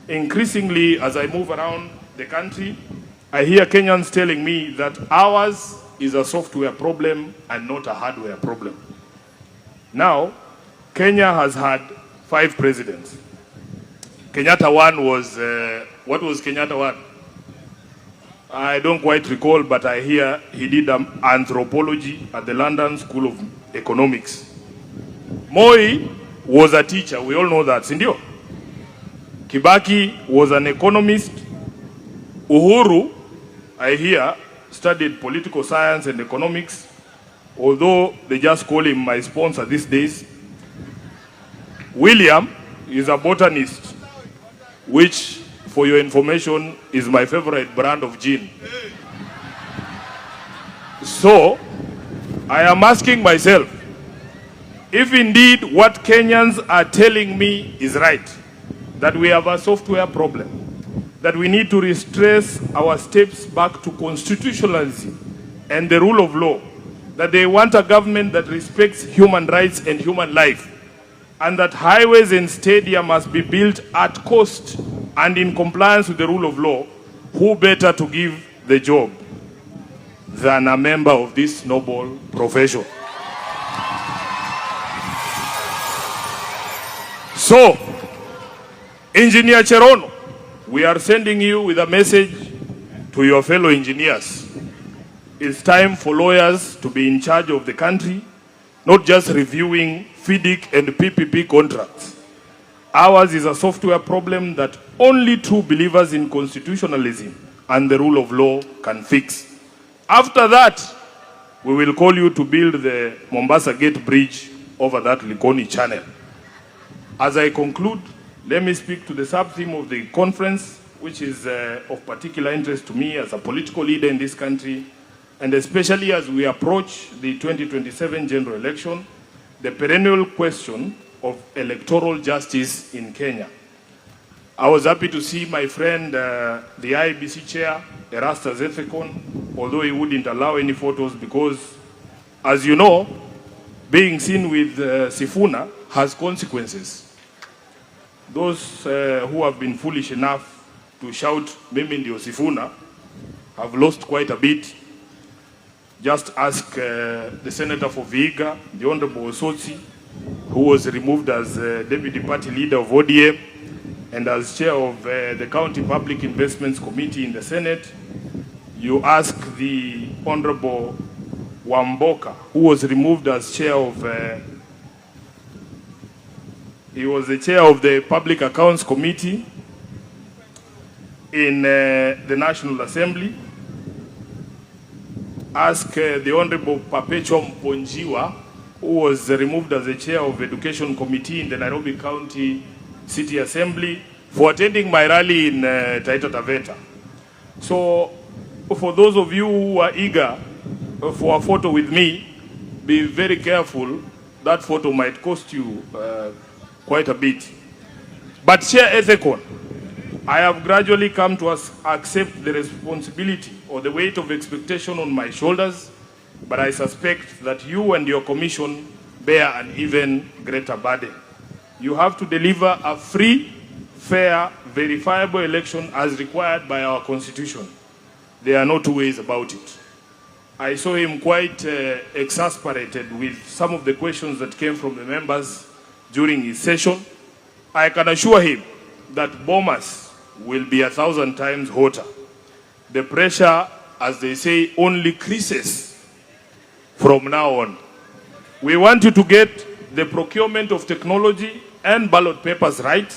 Increasingly, as I move around the country, I hear Kenyans telling me that ours is a software problem and not a hardware problem. Now, Kenya has had 5 presidents. Kenyatta 1 was, what was Kenyatta 1? I don't quite recall, but I hear he did anthropology at the London School of Economics. Moi was a teacher, we all know that, sindio? Kibaki was an economist. Uhuru, I hear, studied political science and economics, although they just call him my sponsor these days. William is a botanist, which, for your information, is my favorite brand of gin. So, I am asking myself, if indeed what Kenyans are telling me is right, that we have a software problem, that we need to retrace our steps back to constitutionalism and the rule of law, that they want a government that respects human rights and human life, and that highways and stadia must be built at cost and in compliance with the rule of law, who better to give the job than a member of this noble profession? So, Engineer Cherono, we are sending you with a message to your fellow engineers. It's time for lawyers to be in charge of the country, not just reviewing FIDIC and PPP contracts. Ours is a software problem that only true believers in constitutionalism and the rule of law can fix. After that, we will call you to build the Mombasa Gate Bridge over that Likoni Channel. As I conclude, let me speak to the sub-theme of the conference, which is of particular interest to me as a political leader in this country, and especially as we approach the 2027 general election, the perennial question of electoral justice in Kenya. I was happy to see my friend, the IEBC chair, Erastus Ethekon, although he wouldn't allow any photos because, as you know, being seen with Sifuna has consequences. Those who have been foolish enough to shout Mimi ndio Sifuna have lost quite a bit. Just ask the senator for Vihiga, the Honorable Osotsi, who was removed as deputy party leader of ODM and as chair of the County Public Investments Committee in the Senate. You ask the Honorable Wamboka, who was removed as chair of he was the chair of the Public Accounts Committee in the National Assembly. Ask the Honorable Perpetuum Ponjiwa, who was removed as the chair of Education Committee in the Nairobi County City Assembly, for attending my rally in Taita Taveta. So, for those of you who are eager for a photo with me, be very careful. That photo might cost you quite a bit. But Chair Ethekon, I have gradually come to accept the responsibility or the weight of expectation on my shoulders, but I suspect that you and your commission bear an even greater burden. You have to deliver a free, fair, verifiable election as required by our constitution. There are no two ways about it. I saw him quite exasperated with some of the questions that came from the members during his session. I can assure him that Bomas will be 1,000 times hotter. The pressure, as they say, only increases from now on. We want you to get the procurement of technology and ballot papers right.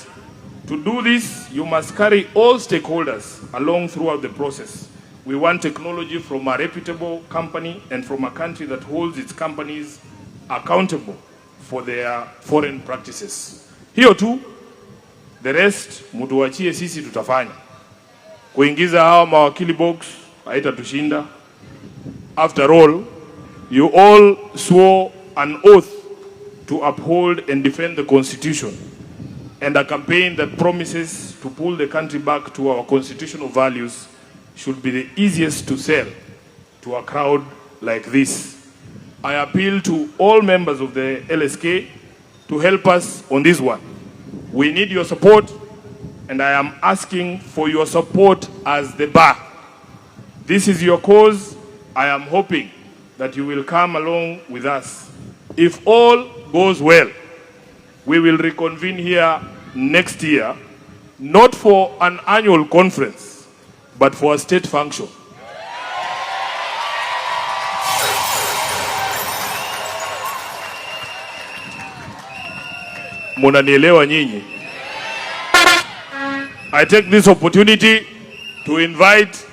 To do this, you must carry all stakeholders along throughout the process. We want technology from a reputable company and from a country that holds its companies accountable for their foreign practices. Hiyo tu, the rest mutuachie sisi tutafanya. Kuingiza hawa mawakili box haitatushinda. After all, you all swore an oath to uphold and defend the Constitution, and a campaign that promises to pull the country back to our constitutional values should be the easiest to sell to a crowd like this. I appeal to all members of the LSK to help us on this one. We need your support, and I am asking for your support as the bar. This is your cause. I am hoping that you will come along with us. If all goes well, we will reconvene here next year, not for an annual conference, but for a state function. Munanielewa nyinyi? I take this opportunity to invite